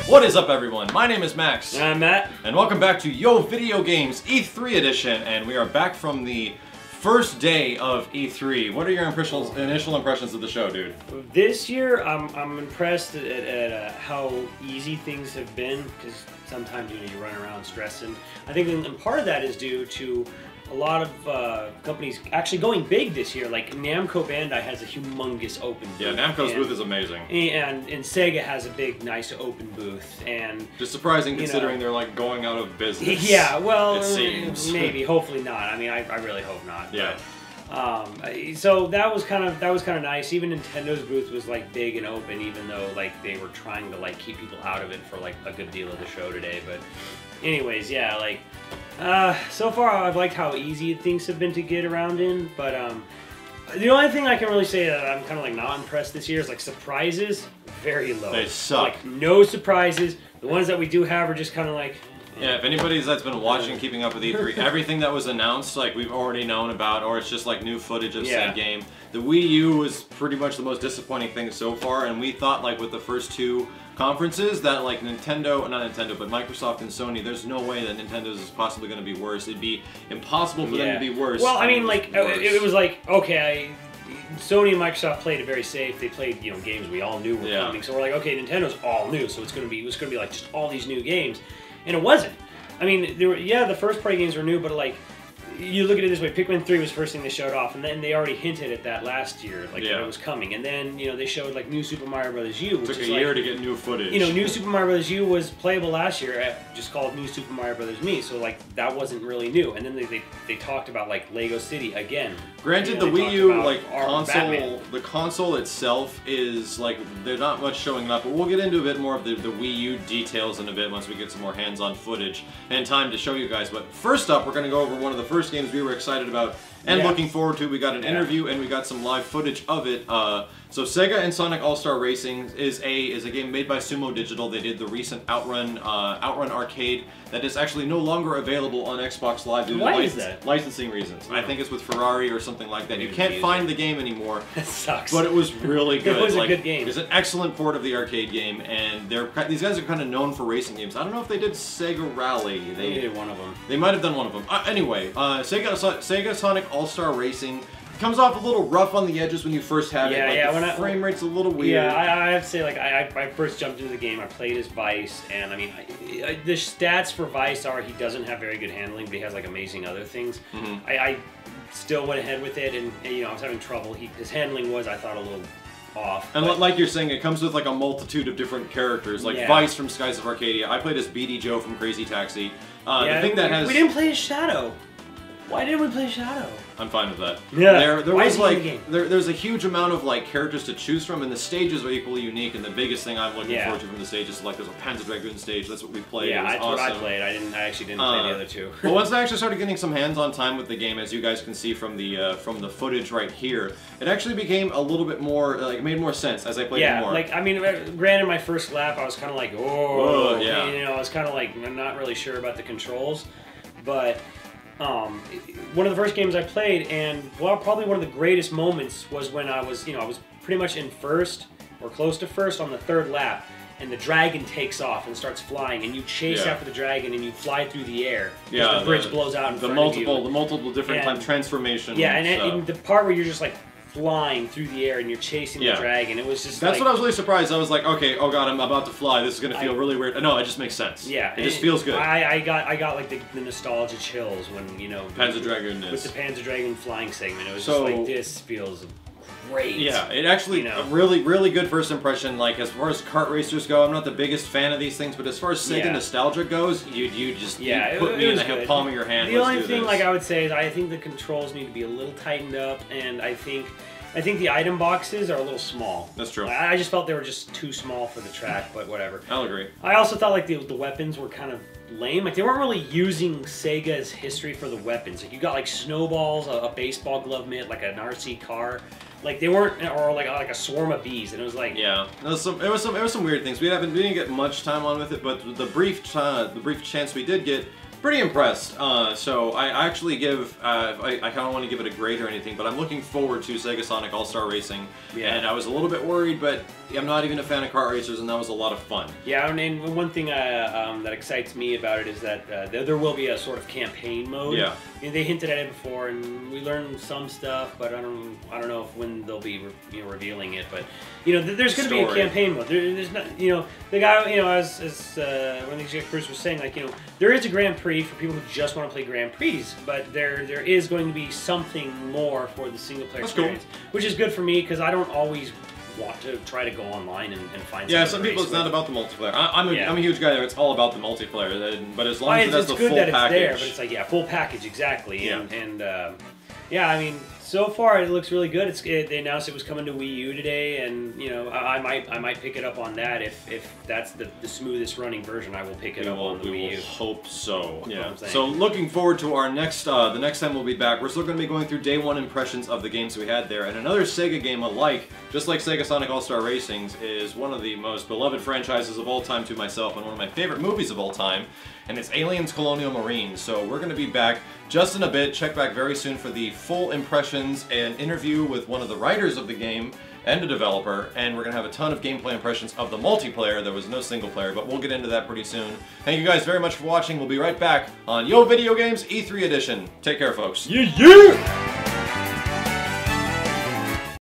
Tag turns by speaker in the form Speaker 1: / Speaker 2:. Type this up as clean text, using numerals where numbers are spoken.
Speaker 1: What is up, everyone? My name is Max.
Speaker 2: And I'm Matt.
Speaker 1: And welcome back to Yo Video Games E3 edition. And we are back from the first day of E3. What are your initial impressions of the show, dude?
Speaker 2: This year, I'm impressed at how easy things have been, because sometimes you run around stressing. I think and part of that is due to a lot of companies actually going big this year. Like Namco Bandai has a humongous open booth.
Speaker 1: Yeah, Namco's booth is amazing.
Speaker 2: And Sega has a big, nice open booth. And
Speaker 1: just surprising considering they're like going out of business.
Speaker 2: Yeah, well,
Speaker 1: it seems.
Speaker 2: Maybe, hopefully not. I mean, I really hope not.
Speaker 1: Yeah.
Speaker 2: But, so that was kind of nice. Even Nintendo's booth was like big and open, even though like they were trying to like keep people out of it for like a good deal of the show today. But anyways, yeah, like so far I've liked how easy things have been to get around in. But the only thing I can really say that I'm kind of like not impressed this year is like surprises, very low.
Speaker 1: They suck.
Speaker 2: Like no surprises. The ones that we do have are just kind of like.
Speaker 1: Yeah, if anybody that's been watching, keeping up with E3, everything that was announced, like we've already known about, or it's just like new footage of said game. The Wii U was pretty much the most disappointing thing so far, and we thought like with the first two conferences that like not Nintendo, but Microsoft and Sony, there's no way that Nintendo's is possibly going to be worse. It'd be impossible for them to be worse.
Speaker 2: Well, I mean, like it was like okay. Sony and Microsoft played it very safe. They played, games we all knew were coming. So we're like, okay, Nintendo's all new, so it's gonna be like just all these new games, and it wasn't. I mean, there were the first party games were new, but like you look at it this way, Pikmin 3 was the first thing they showed off, and then they already hinted at that last year, like that it was coming, and then they showed like New Super Mario Bros. U, which
Speaker 1: took a year to get new footage.
Speaker 2: New Super Mario Bros. U was playable last year, just called New Super Mario Bros. Me, so like that wasn't really new. And then they talked about like Lego City again.
Speaker 1: Granted, the Wii U the console itself is like they're not much showing up, but we'll get into a bit more of the Wii U details in a bit once we get some more hands-on footage and time to show you guys. But first up, we're going to go over one of the first games we were excited about and looking forward to. We got an interview and we got some live footage of it. So Sega and Sonic All-Star Racing is a game made by Sumo Digital. They did the recent Outrun arcade that is actually no longer available on Xbox Live due to licensing reasons. I think it's with Ferrari or something like that. You can't find the game anymore.
Speaker 2: That sucks.
Speaker 1: But it was really good.
Speaker 2: It was a good game.
Speaker 1: It's an excellent port of the arcade game, and these guys are kind of known for racing games. I don't know if they did Sega Rally.
Speaker 2: They did one of them.
Speaker 1: They might have done one of them. Anyway, Sega Sonic All-Star Racing comes off a little rough on the edges when you first have it. Like, the frame rate's a little weird.
Speaker 2: Yeah, I have to say, like, I first jumped into the game, I played as Vice, and I mean, the stats for Vice are he doesn't have very good handling, but he has, like, amazing other things. I still went ahead with it, and I was having trouble. His handling was, I thought, a little off. And
Speaker 1: like you're saying, it comes with, like, a multitude of different characters, like Vice from Skies of Arcadia. I played as Beady Joe from Crazy Taxi. The thing that
Speaker 2: we didn't play as Shadow. Why didn't we play Shadow?
Speaker 1: I'm fine with that.
Speaker 2: Yeah.
Speaker 1: There was like there's a huge amount of like characters to choose from, and the stages are equally unique. And the biggest thing I'm looking forward to from the stages is like there's a Panzer Dragoon stage. That's what we played.
Speaker 2: Yeah, that's
Speaker 1: awesome.
Speaker 2: what I played. I actually didn't play the other two.
Speaker 1: But once I actually started getting some hands-on time with the game, as you guys can see from the footage right here, it actually became a little bit more like it made more sense as I played it more.
Speaker 2: Like I mean, granted, my first lap I was kind of like, I was kind of like I'm not really sure about the controls, but. One of the first games I played, and probably one of the greatest moments was when I was pretty much in first or close to first on the third lap, and the dragon takes off and starts flying, and you chase after the dragon and you fly through the air. Yeah, the bridge blows out in front of you.
Speaker 1: The multiple different time transformations.
Speaker 2: Yeah, and the part where you're just like flying through the air and you're chasing the dragon. It was just
Speaker 1: that's what I was really surprised. I was like, okay, oh god, I'm about to fly. This is gonna feel really weird. No, it just makes sense.
Speaker 2: Yeah,
Speaker 1: it just feels good.
Speaker 2: I got like the nostalgia chills when
Speaker 1: Panzer Dragoon
Speaker 2: with the Panzer Dragoon flying segment. It was just like this feels great.
Speaker 1: Yeah, it actually a really good first impression. Like as far as kart racers go, I'm not the biggest fan of these things, but as far as Sega nostalgia goes, you put me in the palm of your hand.
Speaker 2: The only thing like I would say is I think the controls need to be a little tightened up, and I think the item boxes are a little small.
Speaker 1: That's true.
Speaker 2: I just felt they were just too small for the track, but whatever.
Speaker 1: I'll agree.
Speaker 2: I also thought like the weapons were kind of lame. Like they weren't really using Sega's history for the weapons. Like you got like snowballs, a baseball glove mitt, like an RC car. Like they weren't, or like a swarm of bees, and it was like
Speaker 1: it was some weird things. We didn't get much time on with it, but the brief chance we did get, Pretty impressed. So I actually give, I kind of want to give it a grade or anything, but I'm looking forward to Sega Sonic All-Star Racing. Yeah. And I was a little bit worried, but I'm not even a fan of kart racers, and that was a lot of fun.
Speaker 2: Yeah, and one thing that excites me about it is that there will be a sort of campaign mode.
Speaker 1: Yeah.
Speaker 2: I mean, they hinted at it before, and we learned some stuff, but I don't know if when they'll be revealing it. But there's going to be a campaign mode. There's not, the guy, as when the Bruce was saying, like, there is a Grand Prix for people who just want to play Grand Prix, but there is going to be something more for the single player experience, which is good for me because I don't always want to try to go online and find.
Speaker 1: Yeah, some people it's not about the multiplayer. I'm a huge guy there. It's all about the multiplayer, but as long as it has the full package. It's good that it's there,
Speaker 2: but it's like full package exactly. Yeah. And yeah, I mean, so far it looks really good. They announced it was coming to Wii U today, and I might pick it up on that if that's the smoothest running version. I will pick it up on the Wii U.
Speaker 1: We will hope so. Yeah. So looking forward to our next the next time we'll be back. We're still going to be going through day one impressions of the games we had there, and another Sega game alike, just like Sega Sonic All-Star Racing, is one of the most beloved franchises of all time to myself, and one of my favorite movies of all time. And it's Aliens Colonial Marines. So we're going to be back just in a bit. Check back very soon for the full impressions and interview with one of the writers of the game and a developer. And we're going to have a ton of gameplay impressions of the multiplayer. There was no single player, but we'll get into that pretty soon. Thank you guys very much for watching. We'll be right back on Yo Video Games E3 Edition. Take care, folks.
Speaker 2: Yeah!